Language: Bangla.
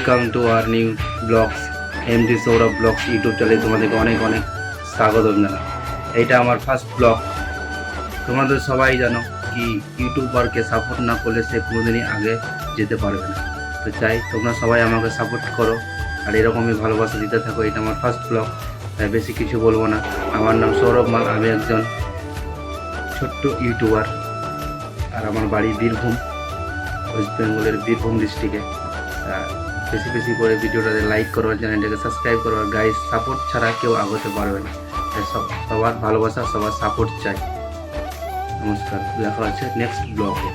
Welcome to our new blogs MD Sourav blogs YouTube চ্যানেলে তোমাদেরকে অনেক অনেক স্বাগতম জানাই। এইটা আমার ফার্স্ট ব্লগ। তোমাদের সবাই জানো কি ইউটিউবারকে সাপোর্ট না করলে সে কোনোদিনই আগে যেতে পারবে না। তো চাই তোমরা সবাই আমাকে সাপোর্ট করো আর এরকমই ভালোবাসা দিতে থাকো। এটা আমার ফার্স্ট ব্লগ, তাই বেশি কিছু বলবো না। আমার নাম সৌরভ মাল, আমি একজন ছোট্ট ইউটিউবার আর আমার বাড়ি বীরভূম, ওয়েস্ট বেঙ্গলের বীরভূম ডিস্ট্রিক্টে। বেশি বেশি করে ভিডিওটাতে লাইক করো, চ্যানেলটাকে সাবস্ক্রাইব করো। আর গাইস, সাপোর্ট ছাড়া কেউ আগাতে পারবে না। সবার ভালোবাসা, সবার সাপোর্ট চাই। নমস্কার, দেখা হচ্ছে নেক্সট ব্লগে।